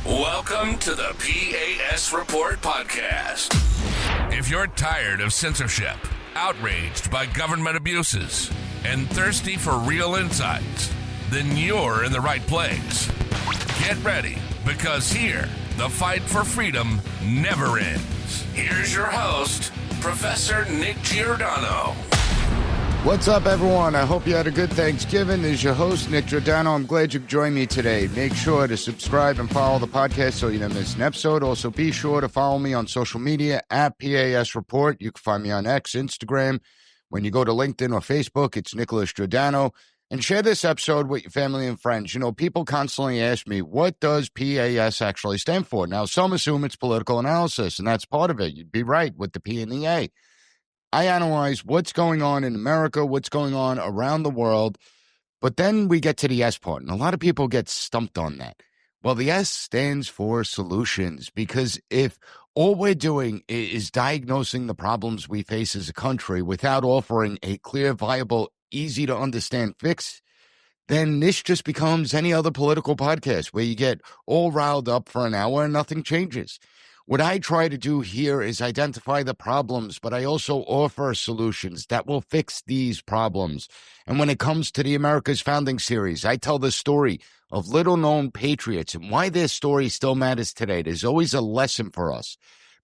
Welcome to the P.A.S. Report podcast. If you're tired of censorship, outraged by government abuses, and thirsty for real insights, then you're in the right place. Get ready, because here, the fight for freedom never ends. Here's your host, Professor Nick Giordano. What's up, everyone? I hope you had a good Thanksgiving. This is your host, Nick Giordano. I'm glad you've joined me today. Make sure to subscribe and follow the podcast so you don't miss an episode. Also, be sure to follow me on social media at P.A.S. Report. You can find me on X, Instagram. When you go to LinkedIn or Facebook, it's Nicholas Giordano. And share this episode with your family and friends. You know, people constantly ask me, what does P.A.S. actually stand for? Now, some assume it's political analysis, and that's part of it. You'd be right with the P and the A. I analyze what's going on in America, what's going on around the world, but then we get to the S part, and a lot of people get stumped on that. Well, the S stands for solutions, because if all we're doing is diagnosing the problems we face as a country without offering a clear, viable, easy-to-understand fix, then this just becomes any other political podcast where you get all riled up for an hour and nothing changes. What I try to do here is identify the problems, but I also offer solutions that will fix these problems. And when it comes to the America's Founding series, I tell the story of little-known patriots and why their story still matters today. There's always a lesson for us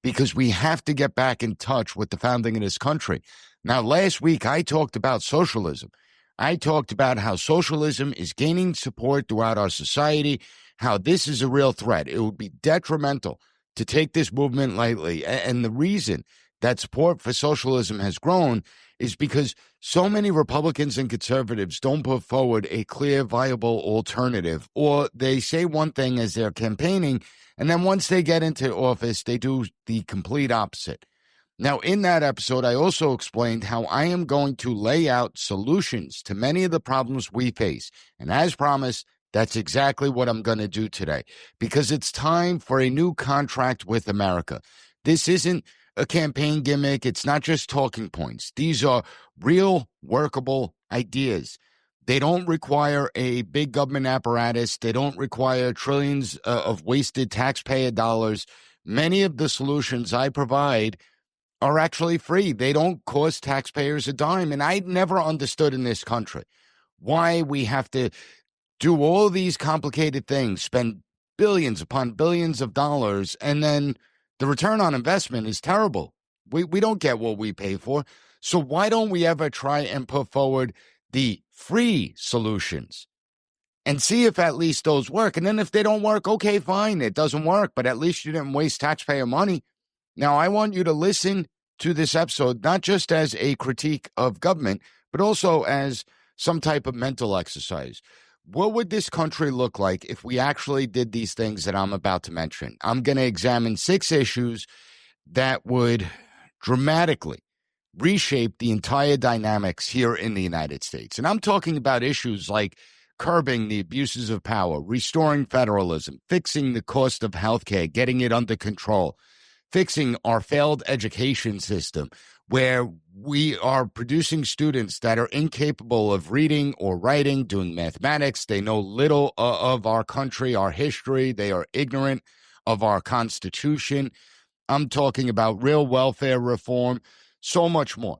because we have to get back in touch with the founding of this country. Now, last week, I talked about socialism. I talked about how socialism is gaining support throughout our society, how this is a real threat. It would be detrimental to take this movement lightly. And the reason that support for socialism has grown is because so many Republicans and conservatives don't put forward a clear, viable alternative, or they say one thing as they're campaigning, and then once they get into office, they do the complete opposite. Now, in that episode, I also explained how I am going to lay out solutions to many of the problems we face. And as promised, that's exactly what I'm going to do today, because it's time for a new contract with America. This isn't a campaign gimmick. It's not just talking points. These are real workable ideas. They don't require a big government apparatus. They don't require trillions of wasted taxpayer dollars. Many of the solutions I provide are actually free. They don't cost taxpayers a dime. And I never understood in this country why we have to do all these complicated things, spend billions upon billions of dollars, and then the return on investment is terrible. We don't get what we pay for. So why don't we ever try and put forward the free solutions and see if at least those work? And then if they don't work, okay, fine, it doesn't work, but at least you didn't waste taxpayer money. Now, I want you to listen to this episode, not just as a critique of government, but also as some type of mental exercise. What would this country look like if we actually did these things that I'm about to mention? I'm going to examine 6 issues that would dramatically reshape the entire dynamics here in the United States. And I'm talking about issues like curbing the abuses of power, restoring federalism, fixing the cost of healthcare, getting it under control, fixing our failed education system, where we are producing students that are incapable of reading or writing, doing mathematics. They know little of our country, our history. They are ignorant of our Constitution. I'm talking about real welfare reform, so much more.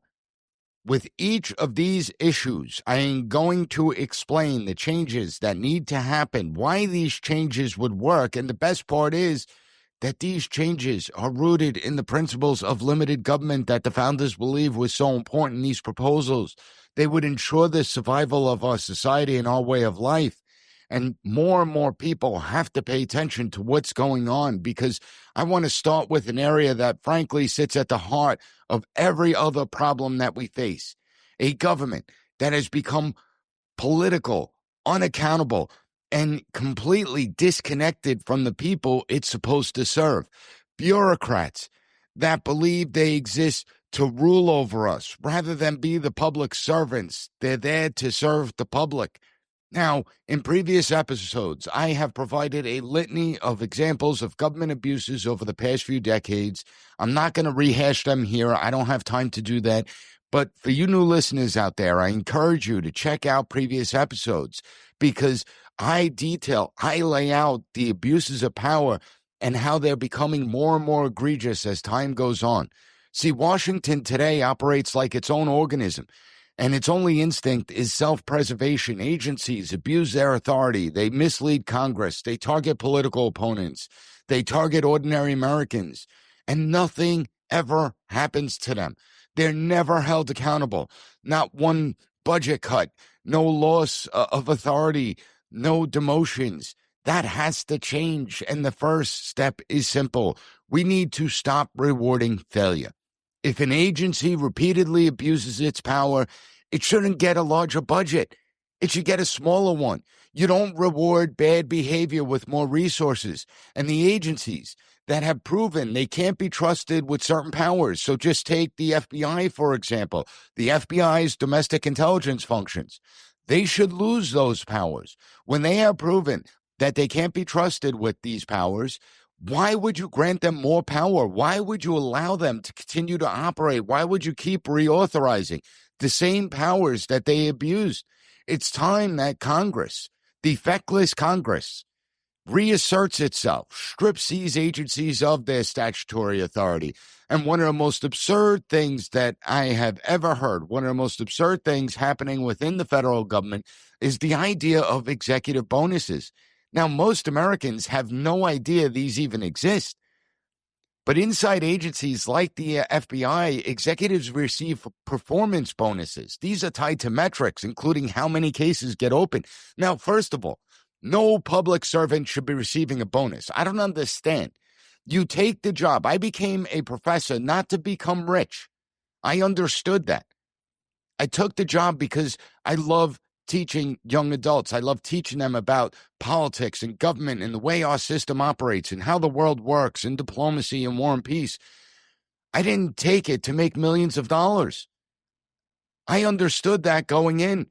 With each of these issues, I am going to explain the changes that need to happen, why these changes would work, and the best part is that these changes are rooted in the principles of limited government that the founders believe was so important. These proposals, they would ensure the survival of our society and our way of life. And more people have to pay attention to what's going on, because I want to start with an area that frankly sits at the heart of every other problem that we face. A government that has become political, unaccountable, and completely disconnected from the people it's supposed to serve. Bureaucrats that believe they exist to rule over us rather than be the public servants. They're there to serve the public. Now, in previous episodes, I have provided a litany of examples of government abuses over the past few decades. I'm not going to rehash them here. I don't have time to do that. But for you new listeners out there, I encourage you to check out previous episodes, because I lay out the abuses of power and how they're becoming more and more egregious as time goes on. See, Washington today operates like its own organism, and its only instinct is self-preservation. Agencies abuse their authority. They mislead Congress. They target political opponents. They target ordinary Americans, and nothing ever happens to them. They're never held accountable. Not one budget cut, no loss of authority, no demotions. That has to change, and the first step is simple. We need to stop rewarding failure. If an agency repeatedly abuses its power, it shouldn't get a larger budget. It should get a smaller one. You don't reward bad behavior with more resources. And the agencies that have proven they can't be trusted with certain powers. So just take the FBI, for example. The FBI's domestic intelligence functions. They should lose those powers. When they have proven that they can't be trusted with these powers, why would you grant them more power? Why would you allow them to continue to operate? Why would you keep reauthorizing the same powers that they abused? It's time that Congress, the feckless Congress, reasserts itself, strips these agencies of their statutory authority. And one of the most absurd things that I have ever heard, one of the most absurd things happening within the federal government is the idea of executive bonuses. Now, most Americans have no idea these even exist. But inside agencies like the FBI, executives receive performance bonuses. These are tied to metrics, including how many cases get open. Now, first of all, no public servant should be receiving a bonus. I don't understand. You take the job. I became a professor not to become rich. I understood that. I took the job because I love teaching young adults. I love teaching them about politics and government and the way our system operates and how the world works and diplomacy and war and peace. I didn't take it to make millions of dollars. I understood that going in.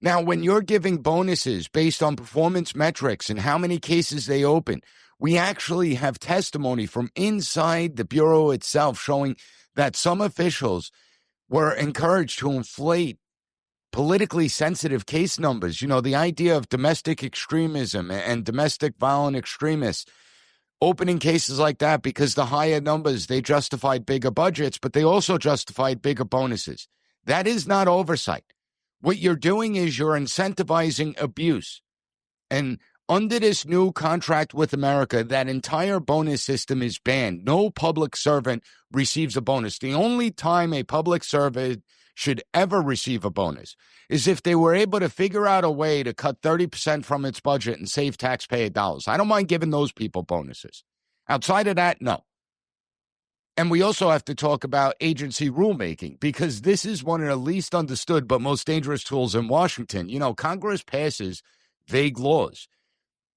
Now, when you're giving bonuses based on performance metrics and how many cases they open, we actually have testimony from inside the Bureau itself showing that some officials were encouraged to inflate politically sensitive case numbers. You know, the idea of domestic extremism and domestic violent extremists opening cases like that because the higher numbers, they justified bigger budgets, but they also justified bigger bonuses. That is not oversight. What you're doing is you're incentivizing abuse. And under this new contract with America, that entire bonus system is banned. No public servant receives a bonus. The only time a public servant should ever receive a bonus is if they were able to figure out a way to cut 30% from its budget and save taxpayer dollars. I don't mind giving those people bonuses. Outside of that, no. And we also have to talk about agency rulemaking, because this is one of the least understood but most dangerous tools in Washington. You know, Congress passes vague laws.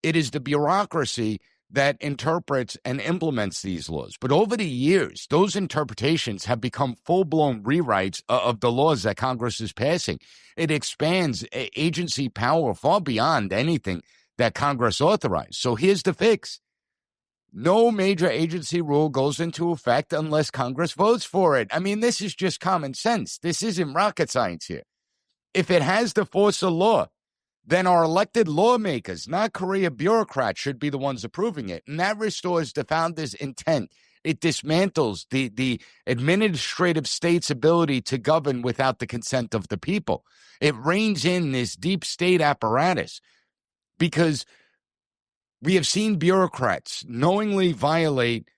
It is the bureaucracy that interprets and implements these laws. But over the years, those interpretations have become full-blown rewrites of the laws that Congress is passing. It expands agency power far beyond anything that Congress authorized. So here's the fix. No major agency rule goes into effect unless Congress votes for it. I mean, this is just common sense. This isn't rocket science here. If it has the force of law, then our elected lawmakers, not career bureaucrats, should be the ones approving it. And that restores the founder's intent. It dismantles the administrative state's ability to govern without the consent of the people. It reins in this deep state apparatus, because we have seen bureaucrats knowingly violate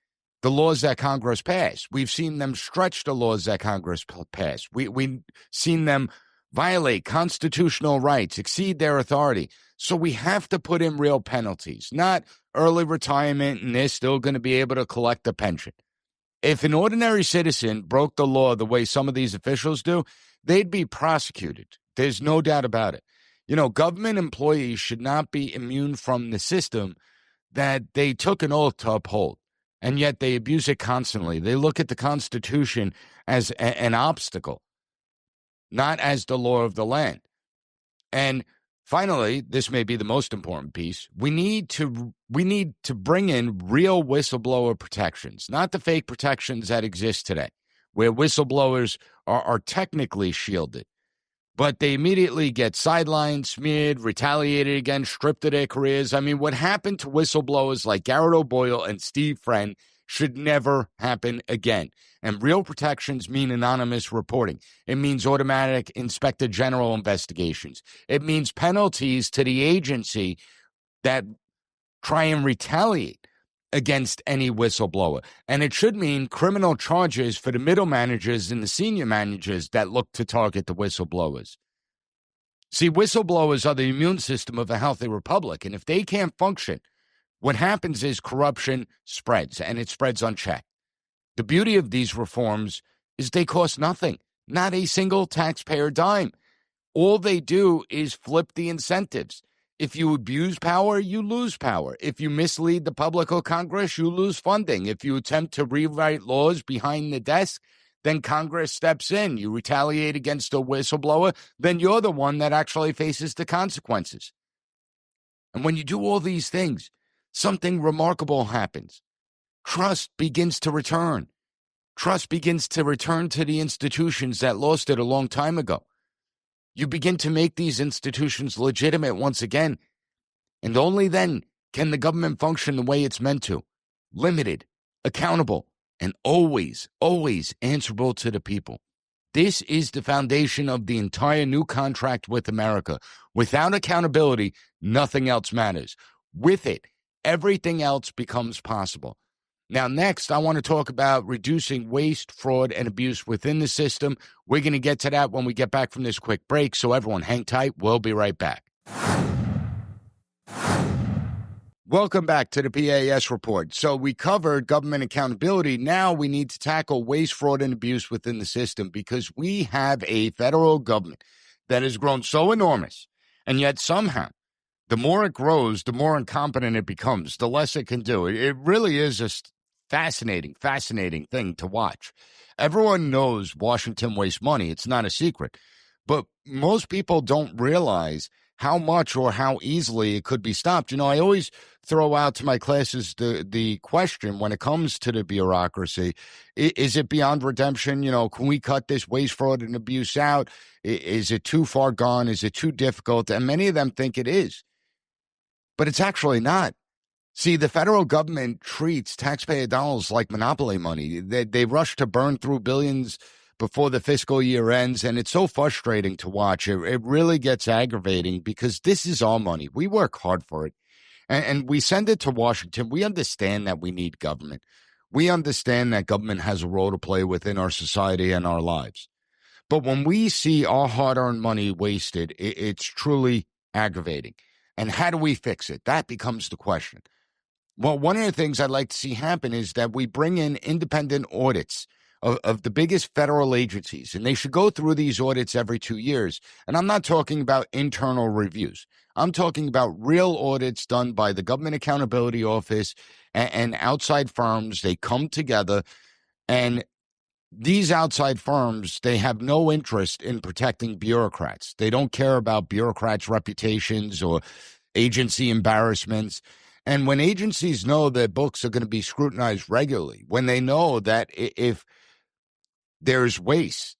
the laws that Congress passed. We've seen them stretch the laws that Congress passed. We've seen them violate constitutional rights, exceed their authority. So we have to put in real penalties, not early retirement and they're still going to be able to collect a pension. If an ordinary citizen broke the law the way some of these officials do, they'd be prosecuted. There's no doubt about it. You know, government employees should not be immune from the system that they took an oath to uphold, and yet they abuse it constantly. They look at the Constitution as an obstacle, not as the law of the land. And finally, this may be the most important piece. We need to bring in real whistleblower protections, not the fake protections that exist today, where whistleblowers are technically shielded. but they immediately get sidelined, smeared, retaliated against, stripped of their careers. I mean, what happened to whistleblowers like Garrett O'Boyle and Steve Friend should never happen again. And real protections mean anonymous reporting. It means automatic inspector general investigations. It means penalties to the agency that try and retaliate against any whistleblower. And it should mean criminal charges for the middle managers and the senior managers that look to target the whistleblowers. See, whistleblowers are the immune system of a healthy republic. And if they can't function, what happens is corruption spreads, and it spreads unchecked. The beauty of these reforms is they cost nothing, not a single taxpayer dime. All they do is flip the incentives. If you abuse power, you lose power. If you mislead the public or Congress, you lose funding. If you attempt to rewrite laws behind the desk, then Congress steps in. You retaliate against a whistleblower, then you're the one that actually faces the consequences. And when you do all these things, something remarkable happens. Trust begins to return. Trust begins to return to the institutions that lost it a long time ago. You begin to make these institutions legitimate once again, and only then can the government function the way it's meant to, limited, accountable, and always, always answerable to the people. This is the foundation of the entire new contract with America. Without accountability, nothing else matters. With it, everything else becomes possible. Now, next, I want to talk about reducing waste, fraud, and abuse within the system. We're going to get to that when we get back from this quick break, so everyone hang tight. We'll be right back. Welcome back to the P.A.S. report. So we covered government accountability. Now we need to tackle waste, fraud, and abuse within the system because we have a federal government that has grown so enormous, and yet somehow, the more it grows, the more incompetent it becomes, the less it can do. It really is a fascinating thing to watch. Everyone knows Washington wastes money. It's not a secret. But most people don't realize how much or how easily it could be stopped. You know, I always throw out to my classes the question when it comes to the bureaucracy, is it beyond redemption? You know, can we cut this waste, fraud, and abuse out? Is it too far gone? Is it too difficult? And many of them think it is. But it's actually not. See, the federal government treats taxpayer dollars like monopoly money. They rush to burn through billions before the fiscal year ends, and it's so frustrating to watch. It really gets aggravating because this is our money. We work hard for it, and we send it to Washington. We understand that we need government. We understand that government has a role to play within our society and our lives. But when we see our hard-earned money wasted, it's truly aggravating. And how do we fix it? That becomes the question. Well, one of the things I'd like to see happen is that we bring in independent audits of the biggest federal agencies, and they should go through these audits every 2 years. And I'm not talking about internal reviews. I'm talking about real audits done by the Government Accountability Office and outside firms. They come together, and these outside firms, they have no interest in protecting bureaucrats. They don't care about bureaucrats' reputations or agency embarrassments. And when agencies know their books are going to be scrutinized regularly, when they know that if there's waste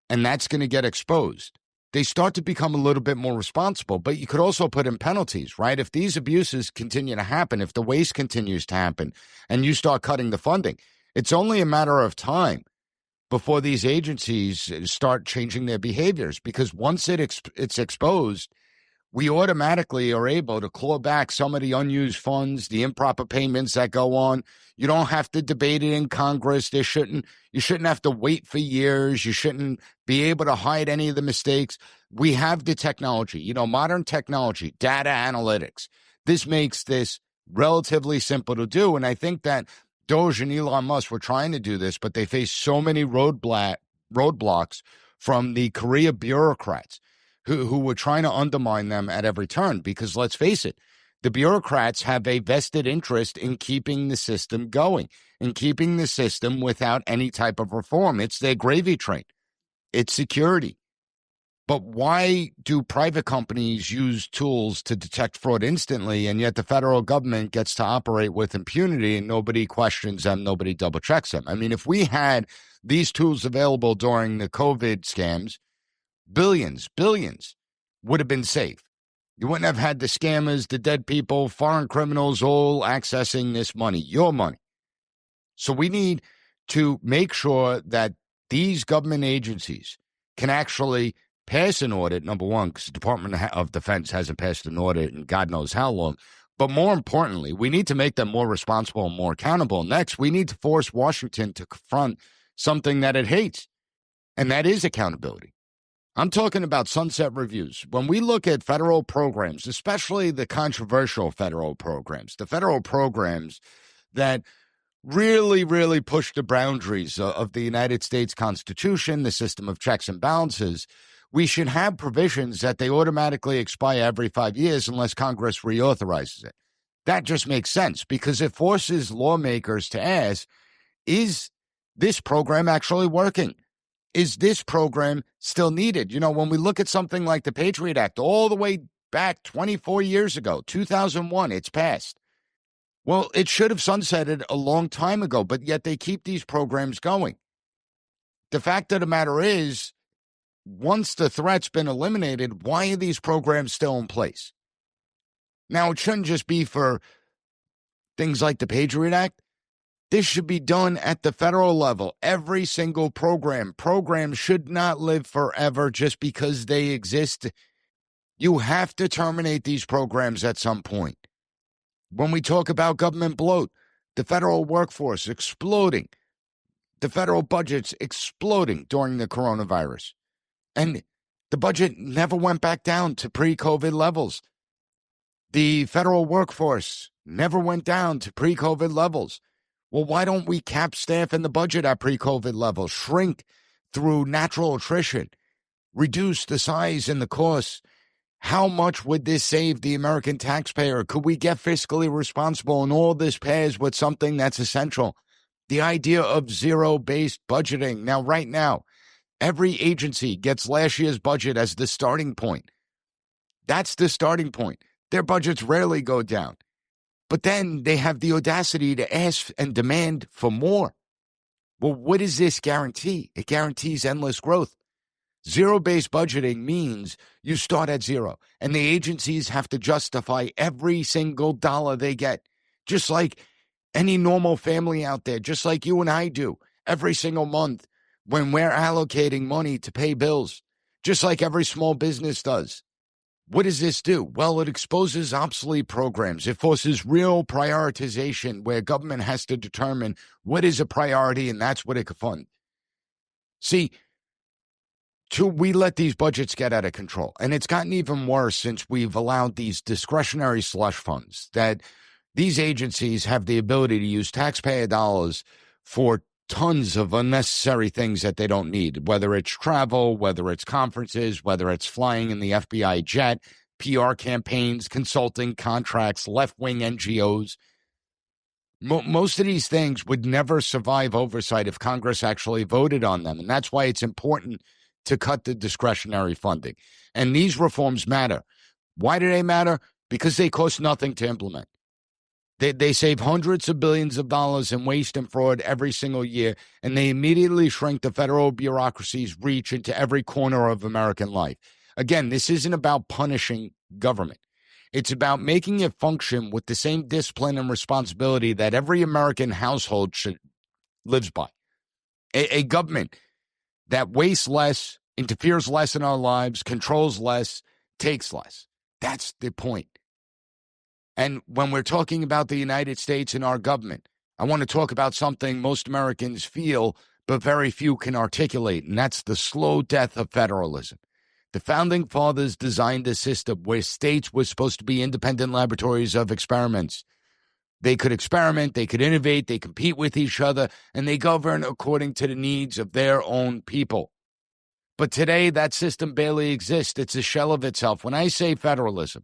and that's going to get exposed, they start to become a little bit more responsible. But you could also put in penalties, right? If these abuses continue to happen, if the waste continues to happen and you start cutting the funding, it's only a matter of time before these agencies start changing their behaviors, because once it's exposed, we automatically are able to claw back some of the unused funds, the improper payments that go on. You don't have to debate it in Congress. You shouldn't have to wait for years. You shouldn't be able to hide any of the mistakes. We have the technology, modern technology, data analytics. This makes this relatively simple to do. And I think that Doge and Elon Musk were trying to do this, but they face so many roadblocks from the Korea bureaucrats who were trying to undermine them at every turn. Because let's face it, the bureaucrats have a vested interest in keeping the system going, in keeping the system without any type of reform. It's their gravy train. It's security. But why do private companies use tools to detect fraud instantly, and yet the federal government gets to operate with impunity and nobody questions them, nobody double checks them? I mean, if we had these tools available during the COVID scams, billions would have been saved. You wouldn't have had the scammers, the dead people, foreign criminals all accessing this money, your money. So we need to make sure that these government agencies can actually pass an audit, number one, because the Department of Defense hasn't passed an audit in God knows how long. But more importantly, we need to make them more responsible and more accountable. Next, we need to force Washington to confront something that it hates, and that is accountability. I'm talking about sunset reviews. When we look at federal programs, especially the controversial federal programs, the federal programs that really push the boundaries of the United States Constitution, the system of checks and balances, we should have provisions that they automatically expire every 5 years unless Congress reauthorizes it. That just makes sense because it forces lawmakers to ask, is this program actually working? Is this program still needed? You know, when we look at something like the Patriot Act, all the way back 24 years ago, 2001, it's passed. Well, it should have sunsetted a long time ago, but yet they keep these programs going. The fact of the matter is, once the threat's been eliminated, why are these programs still in place? Now, it shouldn't just be for things like the Patriot Act. This should be done at the federal level. Every single program should not live forever just because they exist. You have to terminate these programs at some point. When we talk about government bloat, the federal workforce exploding, the federal budget's exploding during the coronavirus. And the budget never went back down to pre-COVID levels. The federal workforce never went down to pre-COVID levels. Well, why don't we cap staff in the budget at pre-COVID levels, shrink through natural attrition, reduce the size and the costs? How much would this save the American taxpayer? Could we get fiscally responsible? And all this pairs with something that's essential, the idea of zero-based budgeting. Now, right now, every agency gets last year's budget as the starting point. That's the starting point. Their budgets rarely go down. But then they have the audacity to ask and demand for more. Well, what does this guarantee? It guarantees endless growth. Zero-based budgeting means you start at zero, and the agencies have to justify every single dollar they get, just like any normal family out there, just like you and I do every single month when we're allocating money to pay bills, just like every small business does. What does this do? Well, it exposes obsolete programs. It forces real prioritization where government has to determine what is a priority, and that's what it can fund. See, we let these budgets get out of control, and it's gotten even worse since we've allowed these discretionary slush funds that these agencies have the ability to use taxpayer dollars for tons of unnecessary things that they don't need, whether it's travel, whether it's conferences, whether it's flying in the FBI jet, PR campaigns, consulting contracts, left-wing NGOs. Most of these things would never survive oversight if Congress actually voted on them, and that's why it's important to cut the discretionary funding. And these reforms matter. Why do they matter? Because they cost nothing to implement. They save hundreds of billions of dollars in waste and fraud every single year, and they immediately shrink the federal bureaucracy's reach into every corner of American life. Again, this isn't about punishing government. It's about making it function with the same discipline and responsibility that every American household lives by. A government that wastes less, interferes less in our lives, controls less, takes less. That's the point. And when we're talking about the United States and our government, I want to talk about something most Americans feel, but very few can articulate, and that's the slow death of federalism. The Founding Fathers designed a system where states were supposed to be independent laboratories of experiments. They could experiment, they could innovate, they compete with each other, and they govern according to the needs of their own people. But today, that system barely exists. It's a shell of itself. When I say federalism,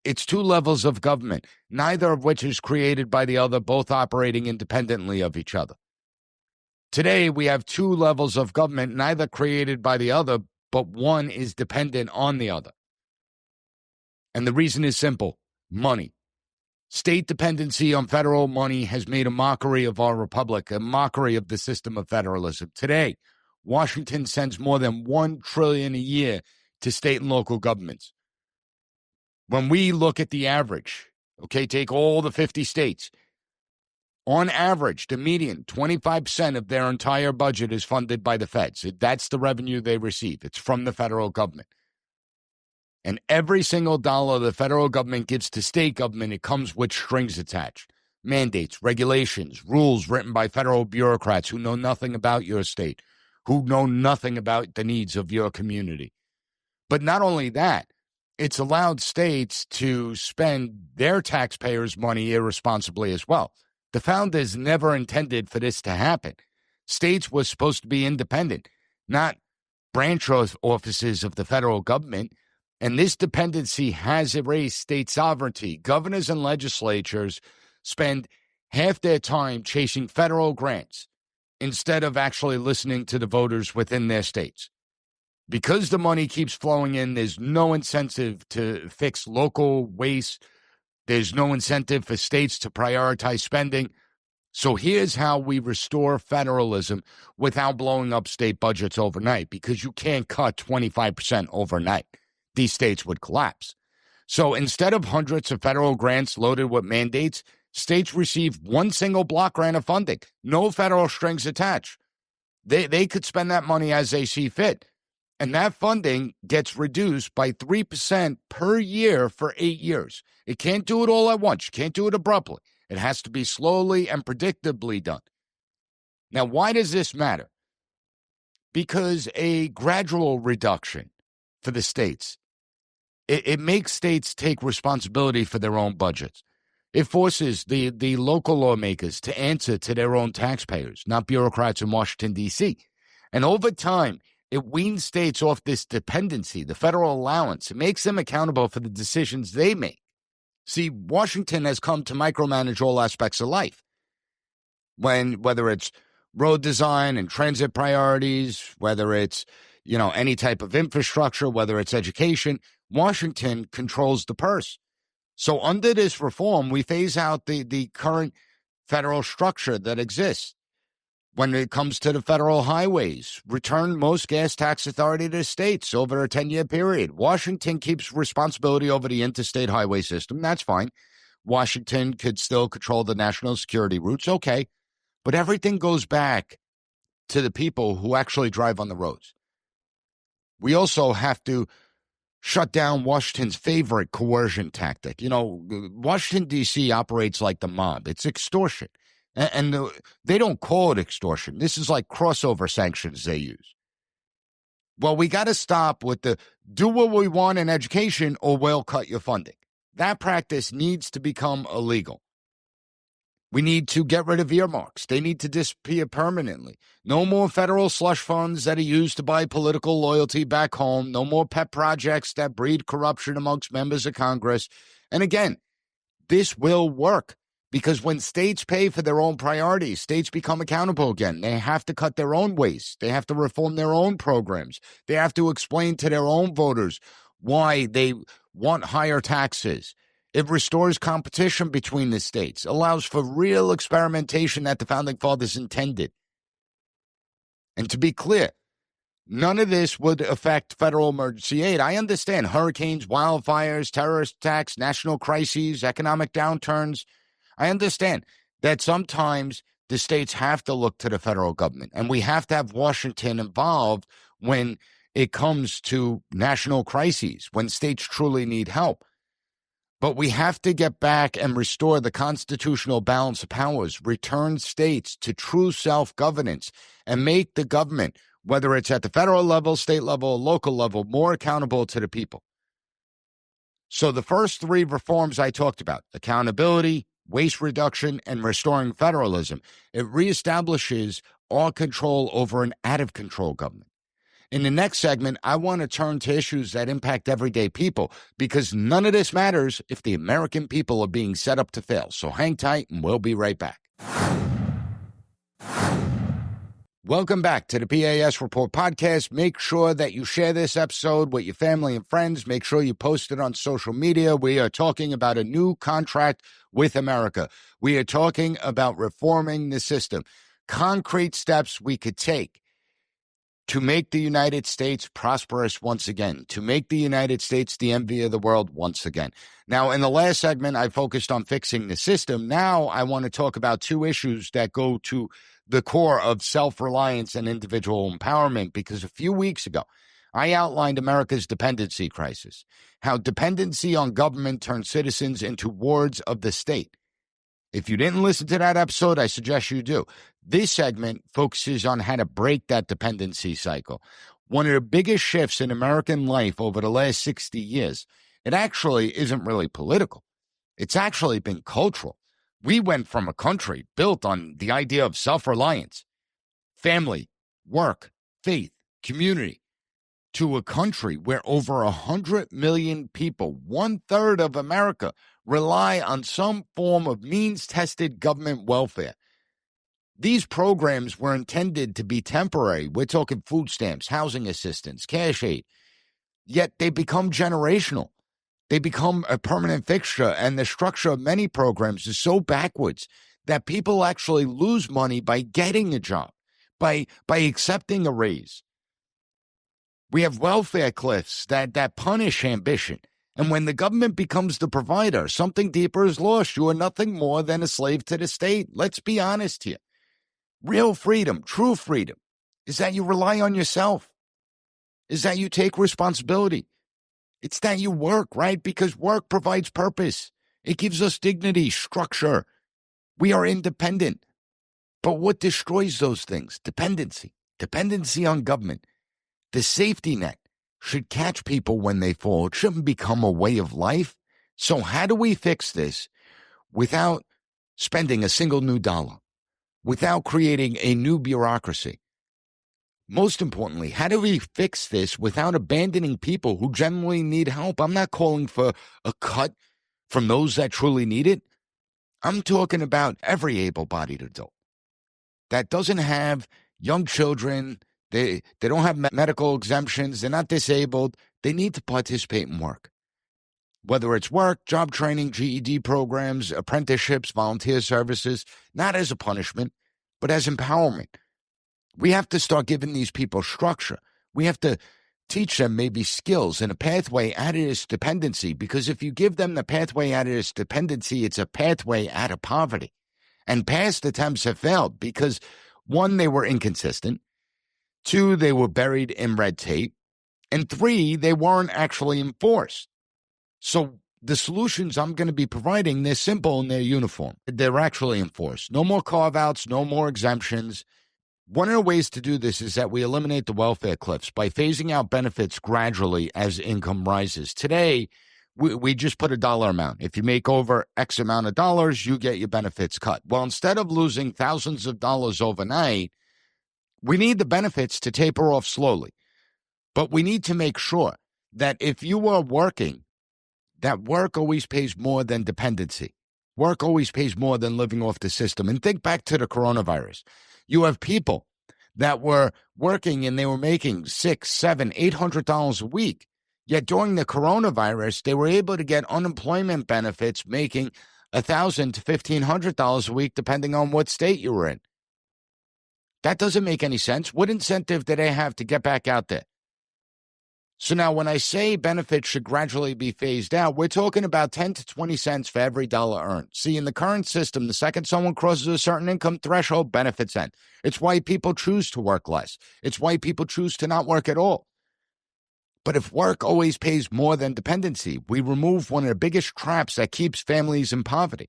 it's two levels of government, neither of which is created by the other, both operating independently of each other. Today, we have two levels of government, neither created by the other, but one is dependent on the other. And the reason is simple: money. State dependency on federal money has made a mockery of our republic, a mockery of the system of federalism. Today, Washington sends more than $1 trillion a year to state and local governments. When we look at the average, okay, take all the 50 states, on average, the median, 25% of their entire budget is funded by the feds. That's the revenue they receive. It's from the federal government. And every single dollar the federal government gives to state government, it comes with strings attached. Mandates, regulations, rules written by federal bureaucrats who know nothing about your state, who know nothing about the needs of your community. But not only that, it's allowed states to spend their taxpayers' money irresponsibly as well. The founders never intended for this to happen. States were supposed to be independent, not branch offices of the federal government. And this dependency has erased state sovereignty. Governors and legislatures spend half their time chasing federal grants instead of actually listening to the voters within their states. Because the money keeps flowing in, there's no incentive to fix local waste. There's no incentive for states to prioritize spending. So here's how we restore federalism without blowing up state budgets overnight, because you can't cut 25% overnight. These states would collapse. So instead of hundreds of federal grants loaded with mandates, states receive one single block grant of funding, no federal strings attached. They could spend that money as they see fit. And that funding gets reduced by 3% per year for 8 years. It can't do it all at once. You can't do it abruptly. It has to be slowly and predictably done. Now, why does this matter? Because a gradual reduction for the states, it makes states take responsibility for their own budgets. It forces the local lawmakers to answer to their own taxpayers, not bureaucrats in Washington, D.C. And over time, it weans states off this dependency, the federal allowance. It makes them accountable for the decisions they make. See, Washington has come to micromanage all aspects of life. Whether it's road design and transit priorities, whether it's, any type of infrastructure, whether it's education, Washington controls the purse. So under this reform, we phase out the current federal structure that exists. When it comes to the federal highways, return most gas tax authority to states over a 10-year period. Washington keeps responsibility over the interstate highway system. That's fine. Washington could still control the national security routes. Okay. But everything goes back to the people who actually drive on the roads. We also have to shut down Washington's favorite coercion tactic. Washington, D.C. operates like the mob. It's extortion. And they don't call it extortion. This is like crossover sanctions they use. Well, we got to stop with the do what we want in education or we'll cut your funding. That practice needs to become illegal. We need to get rid of earmarks. They need to disappear permanently. No more federal slush funds that are used to buy political loyalty back home. No more pet projects that breed corruption amongst members of Congress. And again, this will work. Because when states pay for their own priorities, states become accountable again. They have to cut their own waste. They have to reform their own programs. They have to explain to their own voters why they want higher taxes. It restores competition between the states, allows for real experimentation that the Founding Fathers intended. And to be clear, none of this would affect federal emergency aid. I understand hurricanes, wildfires, terrorist attacks, national crises, economic downturns. I understand that sometimes the states have to look to the federal government, and we have to have Washington involved when it comes to national crises, when states truly need help. But we have to get back and restore the constitutional balance of powers, return states to true self-governance, and make the government, whether it's at the federal level, state level, or local level, more accountable to the people. So the first three reforms I talked about, accountability, waste reduction, and restoring federalism, it reestablishes our control over an out-of-control government. In the next segment, I want to turn to issues that impact everyday people, because none of this matters if the American people are being set up to fail. So hang tight, and we'll be right back. Welcome back to the P.A.S. Report podcast. Make sure that you share this episode with your family and friends. Make sure you post it on social media. We are talking about a new contract with America. We are talking about reforming the system, concrete steps we could take to make the United States prosperous once again, to make the United States the envy of the world once again. Now, in the last segment, I focused on fixing the system. Now, I want to talk about two issues that go to the core of self-reliance and individual empowerment, because a few weeks ago, I outlined America's dependency crisis, how dependency on government turns citizens into wards of the state. If you didn't listen to that episode, I suggest you do. This segment focuses on how to break that dependency cycle. One of the biggest shifts in American life over the last 60 years, it actually isn't really political. It's actually been cultural. We went from a country built on the idea of self-reliance, family, work, faith, community, to a country where over 100 million people, 1/3 of America, rely on some form of means-tested government welfare. These programs were intended to be temporary. We're talking food stamps, housing assistance, cash aid. Yet they become generational. They become a permanent fixture, and the structure of many programs is so backwards that people actually lose money by getting a job, by accepting a raise. We have welfare cliffs that punish ambition. And when the government becomes the provider, something deeper is lost. You are nothing more than a slave to the state. Let's be honest here. Real freedom, true freedom, is that you rely on yourself, is that you take responsibility. It's that you work, right? Because work provides purpose. It gives us dignity, structure. We are independent. But what destroys those things? Dependency on government. The safety net should catch people when they fall. It shouldn't become a way of life. So how do we fix this without spending a single new dollar, without creating a new bureaucracy? Most importantly, how do we fix this without abandoning people who genuinely need help? I'm not calling for a cut from those that truly need it. I'm talking about every able-bodied adult that doesn't have young children. They don't have medical exemptions. They're not disabled. They need to participate in work. Whether it's work, job training, GED programs, apprenticeships, volunteer services, not as a punishment, but as empowerment. We have to start giving these people structure. We have to teach them maybe skills and a pathway out of this dependency, because if you give them the pathway out of this dependency, it's a pathway out of poverty. And past attempts have failed because, one, they were inconsistent. 2, they were buried in red tape. And 3, they weren't actually enforced. So the solutions I'm going to be providing, they're simple and they're uniform. They're actually enforced. No more carve-outs, no more exemptions. One of the ways to do this is that we eliminate the welfare cliffs by phasing out benefits gradually as income rises. Today, we just put a dollar amount. If you make over X amount of dollars, you get your benefits cut. Well, instead of losing thousands of dollars overnight, we need the benefits to taper off slowly. But we need to make sure that if you are working, that work always pays more than dependency. Work always pays more than living off the system. And think back to the coronavirus. You have people that were working and they were making $600, $700, $800 a week. Yet during the coronavirus, they were able to get unemployment benefits making $1,000 to $1,500 a week, depending on what state you were in. That doesn't make any sense. What incentive do they have to get back out there? So now when I say benefits should gradually be phased out, we're talking about 10 to 20 cents for every dollar earned. See, in the current system, the second someone crosses a certain income threshold, benefits end. It's why people choose to work less. It's why people choose to not work at all. But if work always pays more than dependency, we remove one of the biggest traps that keeps families in poverty.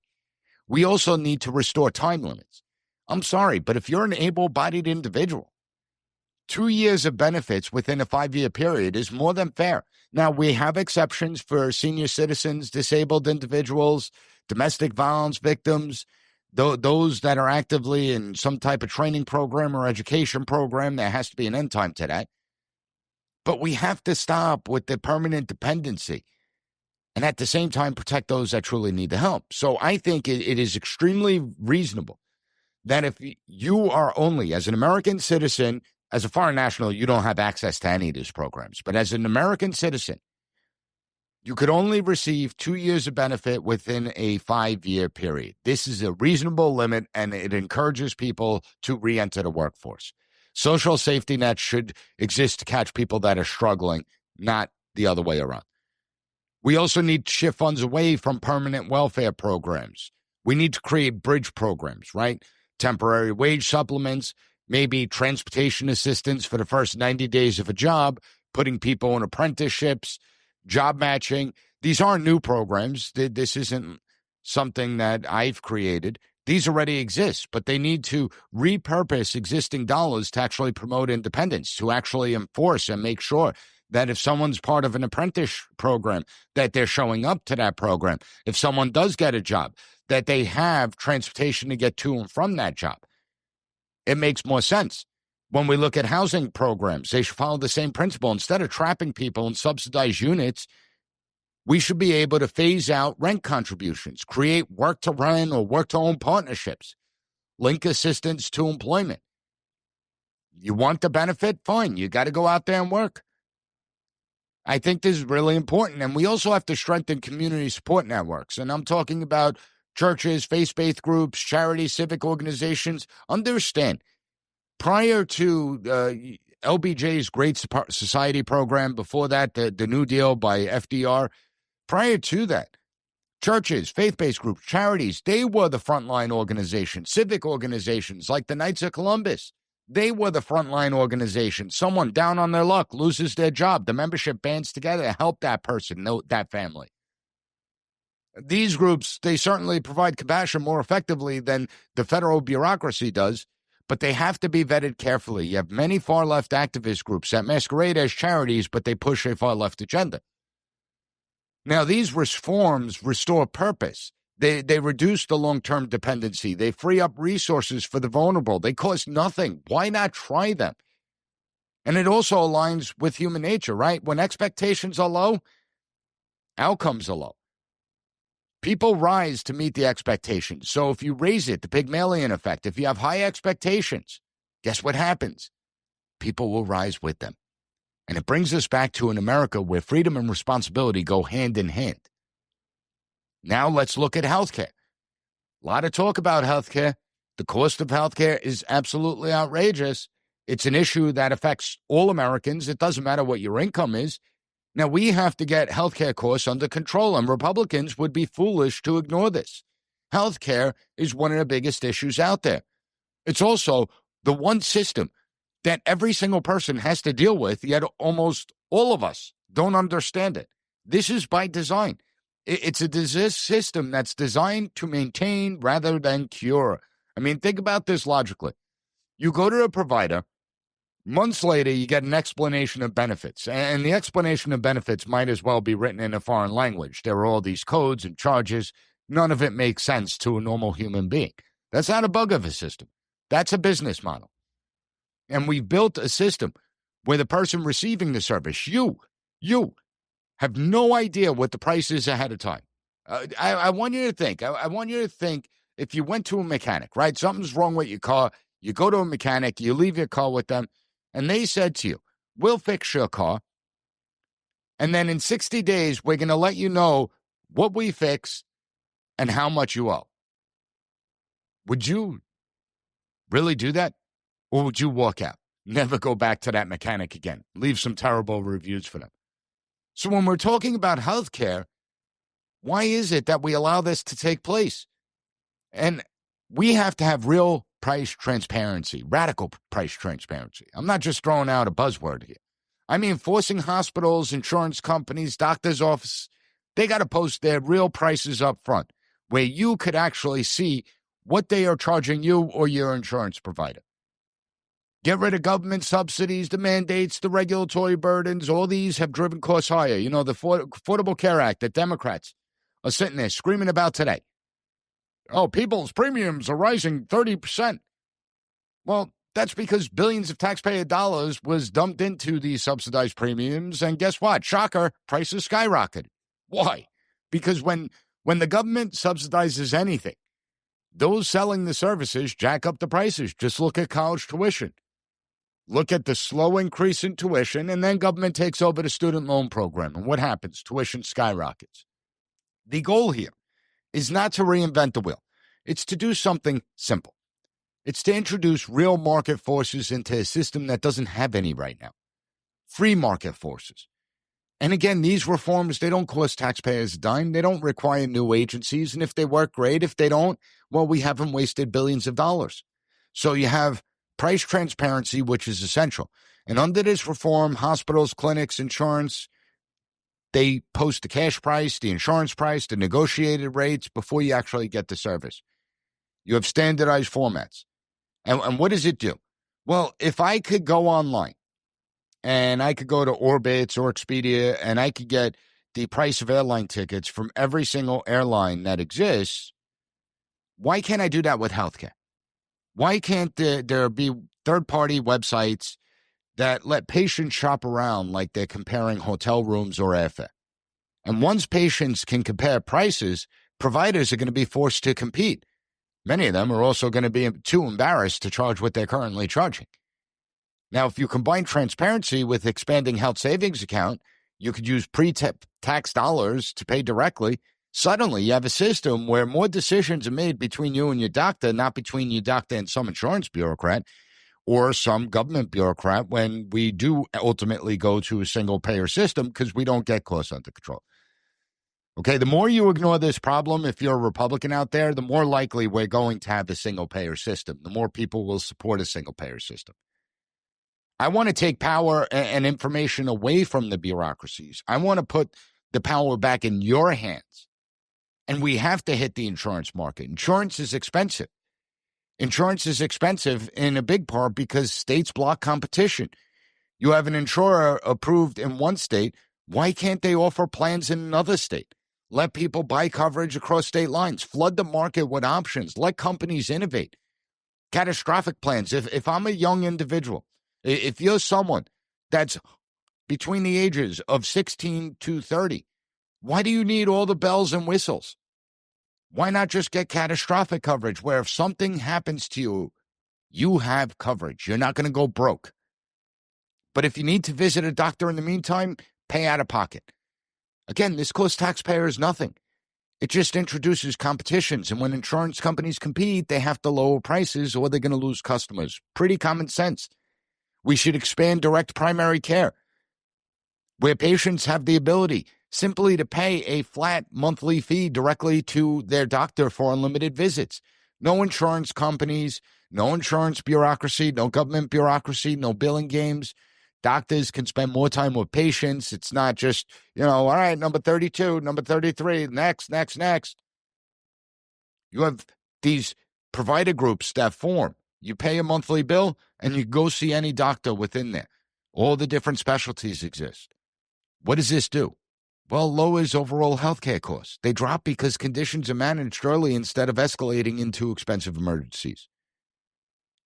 We also need to restore time limits. I'm sorry, but if you're an able-bodied individual, 2 years of benefits within a 5-year period is more than fair. Now, we have exceptions for senior citizens, disabled individuals, domestic violence victims, those that are actively in some type of training program or education program. There has to be an end time to that. But we have to stop with the permanent dependency and at the same time protect those that truly need the help. So I think it is extremely reasonable that if you are only, as an American citizen, as a foreign national, you don't have access to any of these programs. But as an American citizen, you could only receive 2 years of benefit within a 5-year period. This is a reasonable limit, and it encourages people to re-enter the workforce. Social safety nets should exist to catch people that are struggling, not the other way around. We also need to shift funds away from permanent welfare programs. We need to create bridge programs, right? Temporary wage supplements, maybe transportation assistance for the first 90 days of a job, putting people in apprenticeships, job matching. These aren't new programs. This isn't something that I've created. These already exist, but they need to repurpose existing dollars to actually promote independence, to actually enforce and make sure that if someone's part of an apprentice program, that they're showing up to that program. If someone does get a job, that they have transportation to get to and from that job. It makes more sense. When we look at housing programs, they should follow the same principle. Instead of trapping people in subsidized units, we should be able to phase out rent contributions, create work-to-rent or work-to-own partnerships, link assistance to employment. You want the benefit? Fine. You got to go out there and work. I think this is really important. And we also have to strengthen community support networks. And I'm talking about churches, faith-based groups, charities, civic organizations. Understand, prior to LBJ's Great Society program, before that, the New Deal by FDR, prior to that, churches, faith-based groups, charities, they were the frontline organizations. Civic organizations like the Knights of Columbus, they were the frontline organization. Someone down on their luck loses their job. The membership bands together to help that person, that family. These groups, they certainly provide compassion more effectively than the federal bureaucracy does, but they have to be vetted carefully. You have many far-left activist groups that masquerade as charities, but they push a far-left agenda. Now, these reforms restore purpose. They reduce the long-term dependency. They free up resources for the vulnerable. They cost nothing. Why not try them? And it also aligns with human nature, right? When expectations are low, outcomes are low. People rise to meet the expectations. So if you raise it, the Pygmalion effect, if you have high expectations, guess what happens? People will rise with them. And it brings us back to an America where freedom and responsibility go hand in hand. Now let's look at healthcare. A lot of talk about healthcare. The cost of healthcare is absolutely outrageous. It's an issue that affects all Americans. It doesn't matter what your income is. Now, we have to get healthcare costs under control, and Republicans would be foolish to ignore this. Healthcare is one of the biggest issues out there. It's also the one system that every single person has to deal with, yet almost all of us don't understand it. This is by design. It's a disease system that's designed to maintain rather than cure. I mean, think about this logically. You go to a provider. Months later, you get an explanation of benefits, and the explanation of benefits might as well be written in a foreign language. There are all these codes and charges. None of it makes sense to a normal human being. That's not a bug of a system. That's a business model. And we've built a system where the person receiving the service, you have no idea what the price is ahead of time. I want you to think. I want you to think if you went to a mechanic, right? Something's wrong with your car. You go to a mechanic. You leave your car with them. And they said to you, we'll fix your car. And then in 60 days, we're going to let you know what we fix and how much you owe. Would you really do that? Or would you walk out? Never go back to that mechanic again. Leave some terrible reviews for them. So when we're talking about healthcare, why is it that we allow this to take place? And we have to have real price transparency, radical price transparency. I'm not just throwing out a buzzword here. I mean, forcing hospitals, insurance companies, doctors' offices, they got to post their real prices up front where you could actually see what they are charging you or your insurance provider. Get rid of government subsidies, the mandates, the regulatory burdens. All these have driven costs higher. You know, the Affordable Care Act that Democrats are sitting there screaming about today. Oh, people's premiums are rising 30%. Well, that's because billions of taxpayer dollars was dumped into these subsidized premiums. And guess what? Shocker, prices skyrocketed. Why? Because when the government subsidizes anything, those selling the services jack up the prices. Just look at college tuition. Look at the slow increase in tuition, and then government takes over the student loan program. And what happens? Tuition skyrockets. The goal here is not to reinvent the wheel. It's to do something simple. It's to introduce real market forces into a system that doesn't have any right now. Free market forces. And again, these reforms, they don't cost taxpayers a dime. They don't require new agencies. And if they work, great. If they don't, well, we haven't wasted billions of dollars. So you have price transparency, which is essential. And under this reform, hospitals, clinics, insurance, they post the cash price, the insurance price, the negotiated rates before you actually get the service. You have standardized formats. And what does it do? Well, if I could go online and I could go to Orbitz or Expedia and I could get the price of airline tickets from every single airline that exists, why can't I do that with healthcare? Why can't there be third-party websites that let patients shop around like they're comparing hotel rooms or airfare? And once patients can compare prices, providers are going to be forced to compete. Many of them are also going to be too embarrassed to charge what they're currently charging. Now, if you combine transparency with expanding health savings account, you could use pre-tax dollars to pay directly. Suddenly, you have a system where more decisions are made between you and your doctor, not between your doctor and some insurance bureaucrat or some government bureaucrat when we do ultimately go to a single-payer system because we don't get costs under control. Okay, the more you ignore this problem, if you're a Republican out there, the more likely we're going to have a single-payer system. The more people will support a single-payer system. I want to take power and information away from the bureaucracies. I want to put the power back in your hands. And we have to hit the insurance market. Insurance is expensive. Insurance is expensive in a big part because states block competition. You have an insurer approved in one state. Why can't they offer plans in another state? Let people buy coverage across state lines. Flood the market with options. Let companies innovate. Catastrophic plans. If I'm a young individual, if you're someone that's between the ages of 16 to 30, why do you need all the bells and whistles? Why not just get catastrophic coverage where if something happens to you, you have coverage. You're not going to go broke. But if you need to visit a doctor in the meantime, pay out of pocket. Again, this costs taxpayers nothing. It just introduces competitions. And when insurance companies compete, they have to lower prices or they're going to lose customers. Pretty common sense. We should expand direct primary care where patients have the ability simply to pay a flat monthly fee directly to their doctor for unlimited visits. No insurance companies, no insurance bureaucracy, no government bureaucracy, no billing games. Doctors can spend more time with patients. It's not just, all right, number 32, number 33, next. You have these provider groups that form. You pay a monthly bill and you go see any doctor within there. All the different specialties exist. What does this do? Well, lowers overall healthcare costs. They drop because conditions are managed early instead of escalating into expensive emergencies.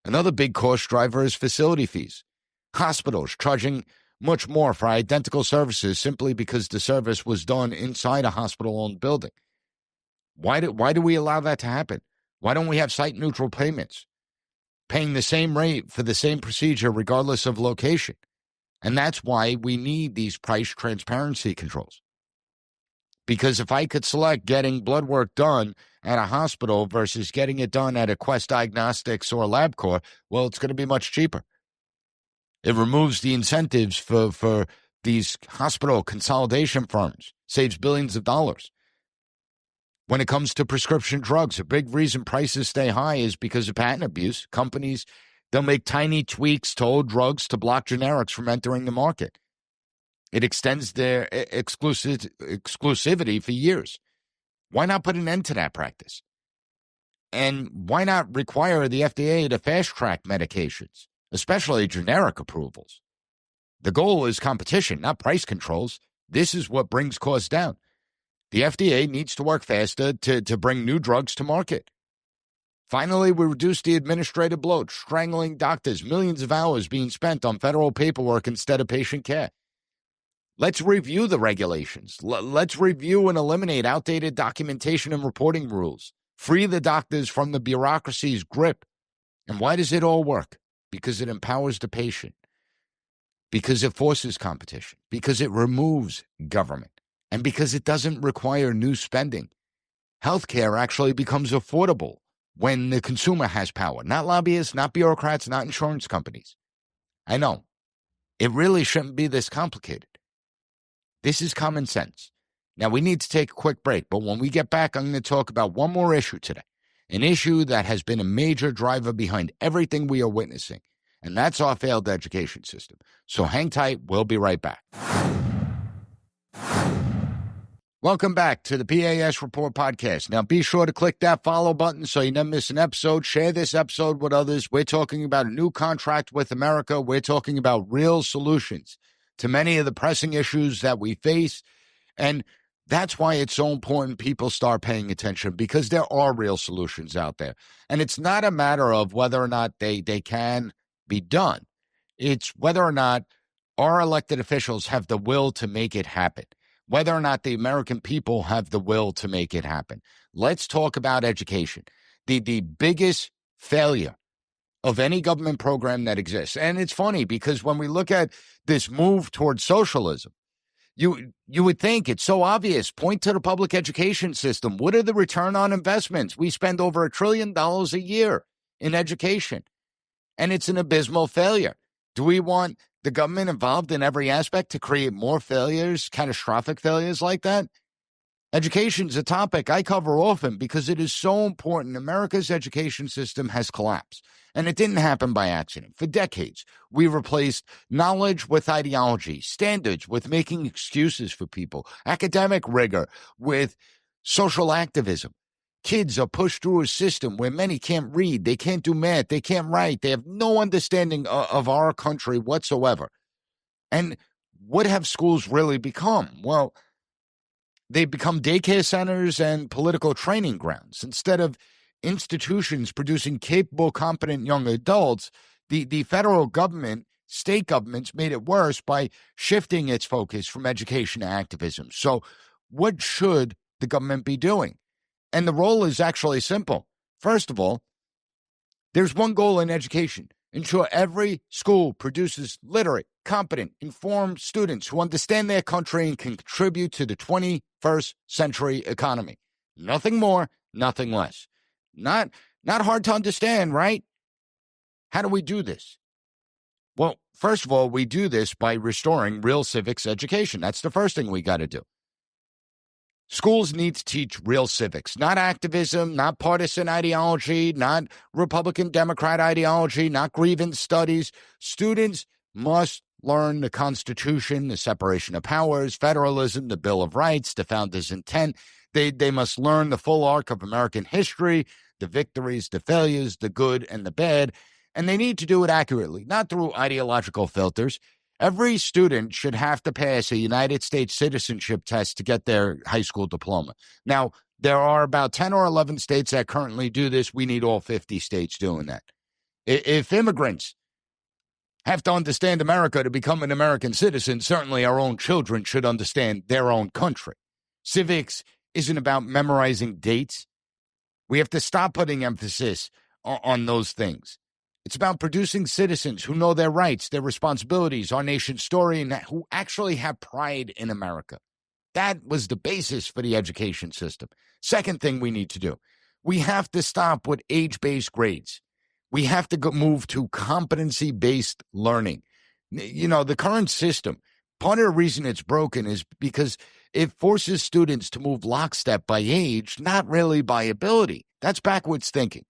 Another big cost driver is facility fees. Hospitals charging much more for identical services simply because the service was done inside a hospital-owned building. Why do we allow that to happen? Why don't we have site-neutral payments? Paying the same rate for the same procedure regardless of location. And that's why we need these price transparency controls. Because if I could select getting blood work done at a hospital versus getting it done at a Quest Diagnostics or LabCorp, well, it's going to be much cheaper. It removes the incentives for these hospital consolidation firms, saves billions of dollars. When it comes to prescription drugs, a big reason prices stay high is because of patent abuse. Companies, they'll make tiny tweaks to old drugs to block generics from entering the market. It extends their exclusivity for years. Why not put an end to that practice? And why not require the FDA to fast-track medications, especially generic approvals? The goal is competition, not price controls. This is what brings costs down. The FDA needs to work faster to bring new drugs to market. Finally, we reduce the administrative bloat, strangling doctors, millions of hours being spent on federal paperwork instead of patient care. Let's review the regulations. Let's review and eliminate outdated documentation and reporting rules. Free the doctors from the bureaucracy's grip. And why does it all work? Because it empowers the patient. Because it forces competition. Because it removes government. And because it doesn't require new spending. Healthcare actually becomes affordable when the consumer has power, not lobbyists, not bureaucrats, not insurance companies. I know. It really shouldn't be this complicated. This is common sense. Now, we need to take a quick break, but when we get back, I'm going to talk about one more issue today, an issue that has been a major driver behind everything we are witnessing, and that's our failed education system. So hang tight. We'll be right back. Welcome back to the P.A.S. Report podcast. Now, be sure to click that follow button so you never miss an episode. Share this episode with others. We're talking about a new contract with America. We're talking about real solutions to many of the pressing issues that we face. And that's why it's so important people start paying attention, because there are real solutions out there. And it's not a matter of whether or not they can be done. It's whether or not our elected officials have the will to make it happen, whether or not the American people have the will to make it happen. Let's talk about education, the biggest failure of any government program that exists. And it's funny because when we look at this move towards socialism, you would think it's so obvious. Point to the public education system. What are the return on investments? We spend over $1 trillion a year in education, and it's an abysmal failure. Do we want the government involved in every aspect to create more failures, catastrophic failures like that? Education is a topic I cover often because it is so important. America's education system has collapsed, and it didn't happen by accident. For decades, we replaced knowledge with ideology, standards with making excuses for people, academic rigor with social activism. Kids are pushed through a system where many can't read, they can't do math, they can't write, they have no understanding of our country whatsoever. And what have schools really become? Well, they become daycare centers and political training grounds. Instead of institutions producing capable, competent young adults, the federal government, state governments made it worse by shifting its focus from education to activism. So what should the government be doing? And the role is actually simple. First of all, there's one goal in education: ensure every school produces literate, competent, informed students who understand their country and can contribute to the 21st century economy. Nothing more, nothing less. Not hard to understand, right? How do we do this? Well, first of all, we do this by restoring real civics education. That's the first thing we got to do. Schools need to teach real civics, not activism, not partisan ideology, not Republican Democrat ideology, not grievance studies. Students must learn the Constitution, the separation of powers, federalism, the Bill of Rights, the founders' intent. They must learn the full arc of American history, the victories, the failures, the good and the bad, and they need to do it accurately, not through ideological filters. Every student should have to pass a United States citizenship test to get their high school diploma. Now, there are about 10 or 11 states that currently do this. We need all 50 states doing that. If immigrants have to understand America to become an American citizen, certainly our own children should understand their own country. Civics isn't about memorizing dates. We have to stop putting emphasis on those things. It's about producing citizens who know their rights, their responsibilities, our nation's story, and who actually have pride in America. That was the basis for the education system. Second thing we need to do, we have to stop with age-based grades. We have to move to competency-based learning. You know, the current system, part of the reason it's broken is because it forces students to move lockstep by age, not really by ability. That's backwards thinking.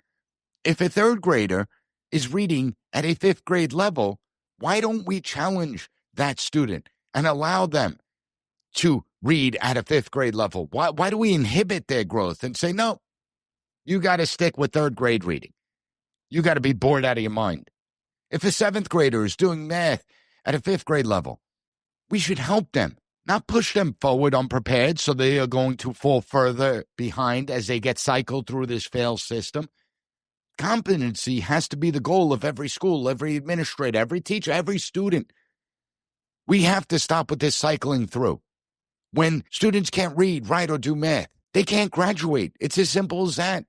If a third grader is reading at a fifth grade level, why don't we challenge that student and allow them to read at a fifth grade level? Why do we inhibit their growth and say, no, you got to stick with third grade reading? You got to be bored out of your mind. If a seventh grader is doing math at a fifth grade level, we should help them, not push them forward unprepared so they are going to fall further behind as they get cycled through this failed system. Competency has to be the goal of every school, every administrator, every teacher, every student. We have to stop with this cycling through. When students can't read, write, or do math, they can't graduate. It's as simple as that.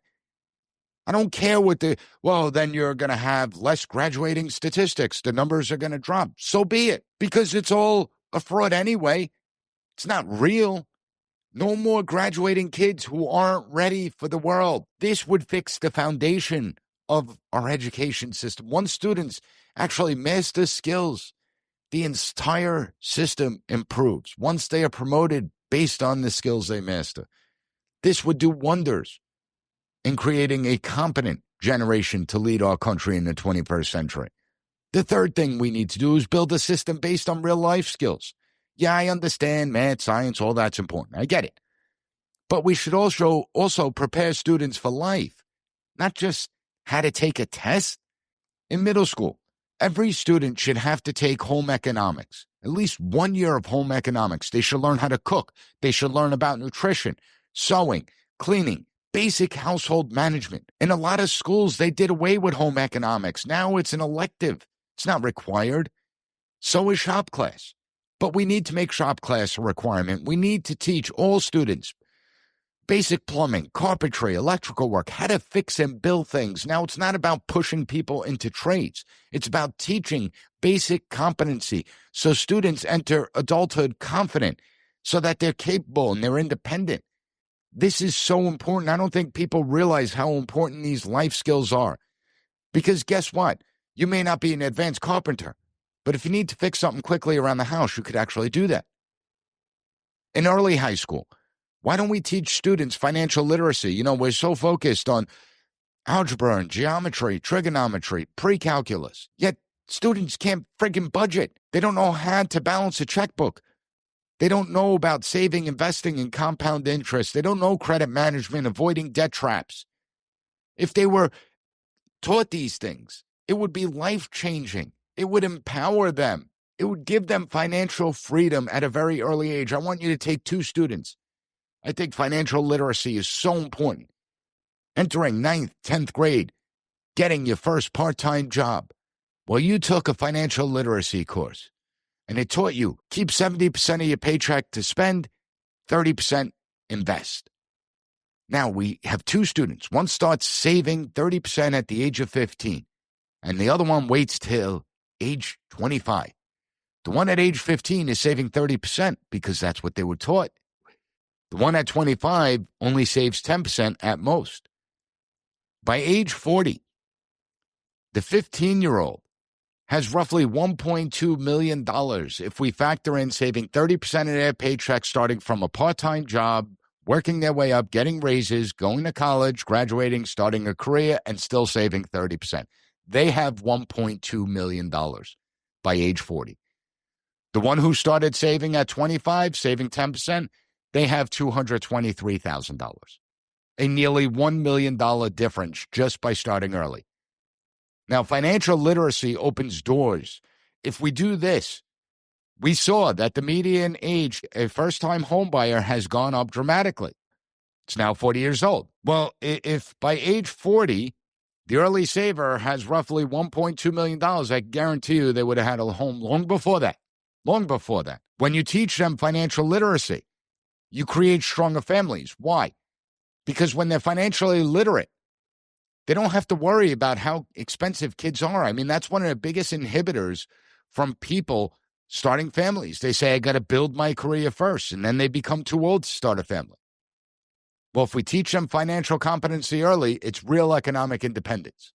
I don't care then you're going to have less graduating statistics. The numbers are going to drop. So be it, because it's all a fraud anyway. It's not real. No more graduating kids who aren't ready for the world. This would fix the foundation of our education system. Once students actually master skills, the entire system improves. Once they are promoted based on the skills they master, this would do wonders in creating a competent generation to lead our country in the 21st century. The third thing we need to do is build a system based on real life skills. Yeah, I understand math, science, all that's important. I get it. But we should also prepare students for life, not just how to take a test. In middle school, every student should have to take home economics, at least 1 year of home economics. They should learn how to cook. They should learn about nutrition, sewing, cleaning, basic household management. In a lot of schools, they did away with home economics. Now it's an elective. It's not required. So is shop class. But we need to make shop class a requirement. We need to teach all students basic plumbing, carpentry, electrical work, how to fix and build things. Now, it's not about pushing people into trades. It's about teaching basic competency so students enter adulthood confident so that they're capable and they're independent. This is so important. I don't think people realize how important these life skills are. Because guess what? You may not be an advanced carpenter, but if you need to fix something quickly around the house, you could actually do that. In early high school, why don't we teach students financial literacy? You know, we're so focused on algebra and geometry, trigonometry, pre-calculus, yet students can't friggin' budget. They don't know how to balance a checkbook. They don't know about saving, investing, and compound interest. They don't know credit management, avoiding debt traps. If they were taught these things, it would be life-changing. It would empower them. It would give them financial freedom at a very early age. I want you to take 2 students. I think financial literacy is so important. Entering 9th, 10th grade, getting your first part-time job. Well, you took a financial literacy course, and it taught you keep 70% of your paycheck to spend, 30% invest. Now, we have 2 students. One starts saving 30% at the age of 15, and the other one waits till age 25. The one at age 15 is saving 30% because that's what they were taught. The one at 25 only saves 10% at most. By age 40, the 15-year-old has roughly $1.2 million if we factor in saving 30% of their paycheck starting from a part-time job, working their way up, getting raises, going to college, graduating, starting a career, and still saving 30%. They have $1.2 million by age 40. The one who started saving at 25, saving 10%, they have $223,000, a nearly $1 million difference just by starting early. Now, financial literacy opens doors. If we do this, we saw that the median age a first-time home buyer has gone up dramatically. It's now 40 years old. Well, if by age 40, the early saver has roughly $1.2 million, I guarantee you they would have had a home long before that. Long before that. When you teach them financial literacy, you create stronger families. Why? Because when they're financially literate, they don't have to worry about how expensive kids are. I mean, that's one of the biggest inhibitors from people starting families. They say, I got to build my career first, and then they become too old to start a family. Well, if we teach them financial competency early, it's real economic independence.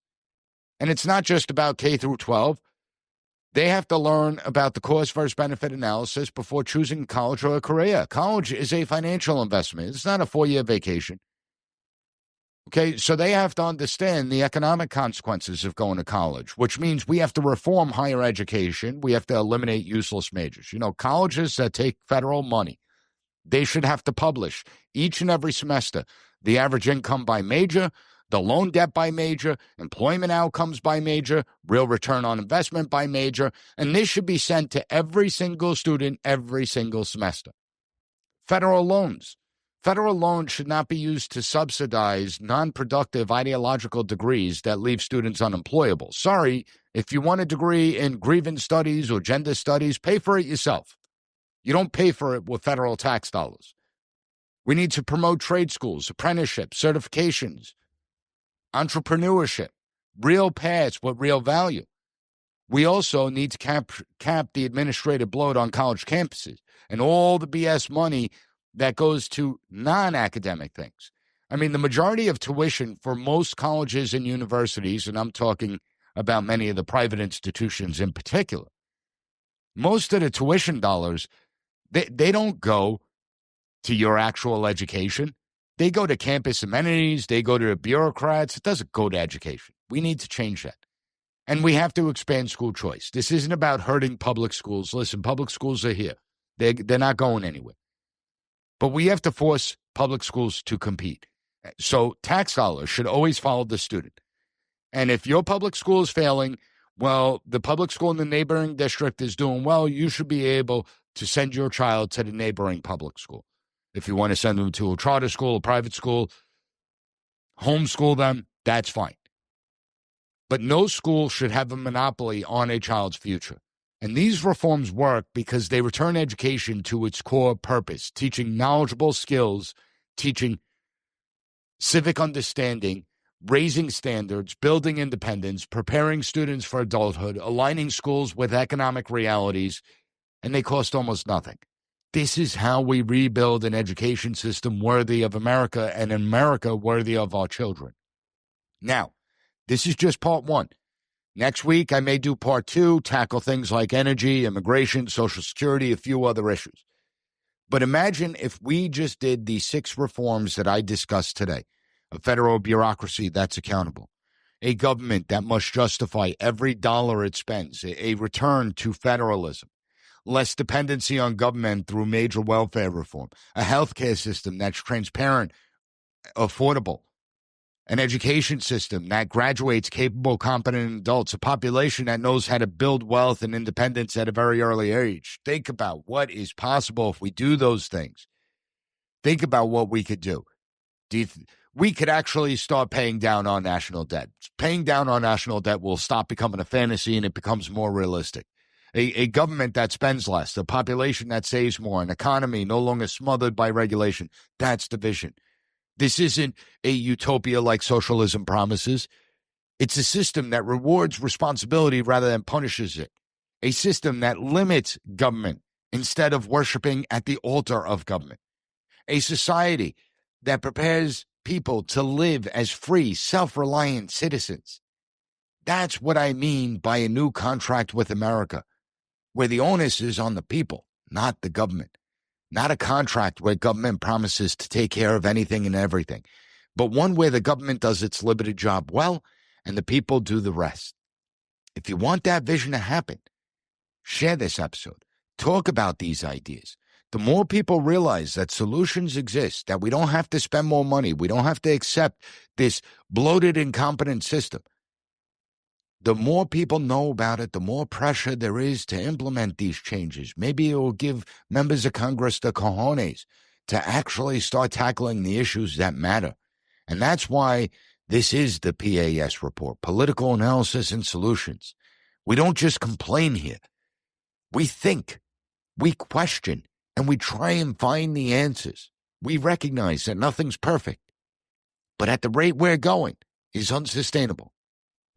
And it's not just about K through 12. They have to learn about the cost versus benefit analysis before choosing college or a career. College is a financial investment. It's not a 4-year vacation. Okay, so they have to understand the economic consequences of going to college, which means we have to reform higher education. We have to eliminate useless majors. You know, colleges that take federal money, they should have to publish each and every semester the average income by major, the loan debt by major, employment outcomes by major, real return on investment by major, and this should be sent to every single student every single semester. Federal loans. Federal loans should not be used to subsidize non-productive ideological degrees that leave students unemployable. Sorry, if you want a degree in grievance studies or gender studies, pay for it yourself. You don't pay for it with federal tax dollars. We need to promote trade schools, apprenticeships, certifications, entrepreneurship, real paths with real value. We also need to cap the administrative bloat on college campuses and all the BS money that goes to non-academic things. I mean, the majority of tuition for most colleges and universities, and I'm talking about many of the private institutions in particular, most of the tuition dollars, they don't go to your actual education. They go to campus amenities. They go to the bureaucrats. It doesn't go to education. We need to change that. And we have to expand school choice. This isn't about hurting public schools. Listen, public schools are here. They're not going anywhere. But we have to force public schools to compete. So tax dollars should always follow the student. And if your public school is failing, well, the public school in the neighboring district is doing well, you should be able to send your child to the neighboring public school. If you want to send them to a charter school, a private school, homeschool them, that's fine. But no school should have a monopoly on a child's future. And these reforms work because they return education to its core purpose, teaching knowledgeable skills, teaching civic understanding, raising standards, building independence, preparing students for adulthood, aligning schools with economic realities, and they cost almost nothing. This is how we rebuild an education system worthy of America and an America worthy of our children. Now, this is just part one. Next week, I may do part two, tackle things like energy, immigration, Social Security, a few other issues. But imagine if we just did the 6 reforms that I discussed today. A federal bureaucracy that's accountable. A government that must justify every dollar it spends. A return to federalism. Less dependency on government through major welfare reform. A healthcare system that's transparent, affordable. An education system that graduates capable, competent adults. A population that knows how to build wealth and independence at a very early age. Think about what is possible if we do those things. Think about what we could do. We could actually start paying down our national debt. Paying down our national debt will stop becoming a fantasy and it becomes more realistic. A government that spends less, a population that saves more, an economy no longer smothered by regulation. That's the vision. This isn't a utopia like socialism promises. It's a system that rewards responsibility rather than punishes it. A system that limits government instead of worshiping at the altar of government. A society that prepares people to live as free, self-reliant citizens. That's what I mean by a new contract with America, where the onus is on the people, not the government. Not a contract where government promises to take care of anything and everything, but one where the government does its limited job well and the people do the rest. If you want that vision to happen, share this episode. Talk about these ideas. The more people realize that solutions exist, that we don't have to spend more money, we don't have to accept this bloated, incompetent system, the more people know about it, the more pressure there is to implement these changes. Maybe it will give members of Congress the cojones to actually start tackling the issues that matter. And that's why this is the P.A.S. report, Political Analysis and Solutions. We don't just complain here. We think, we question, and we try and find the answers. We recognize that nothing's perfect, but at the rate we're going is unsustainable.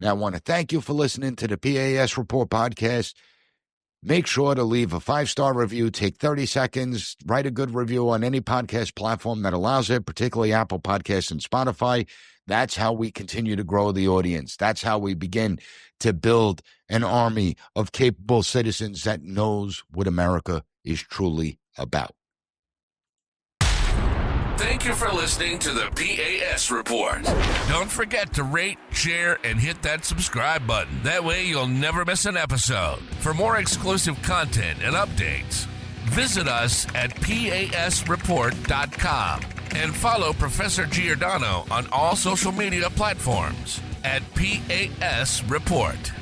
Now, I want to thank you for listening to the P.A.S. Report podcast. Make sure to leave a 5-star review. Take 30 seconds. Write a good review on any podcast platform that allows it, particularly Apple Podcasts and Spotify. That's how we continue to grow the audience. That's how we begin to build an army of capable citizens that knows what America is truly about. Thank you for listening to the P.A.S. Report. Don't forget to rate, share, and hit that subscribe button. That way you'll never miss an episode. For more exclusive content and updates, visit us at PASreport.com and follow Professor Giordano on all social media platforms at P.A.S. Report.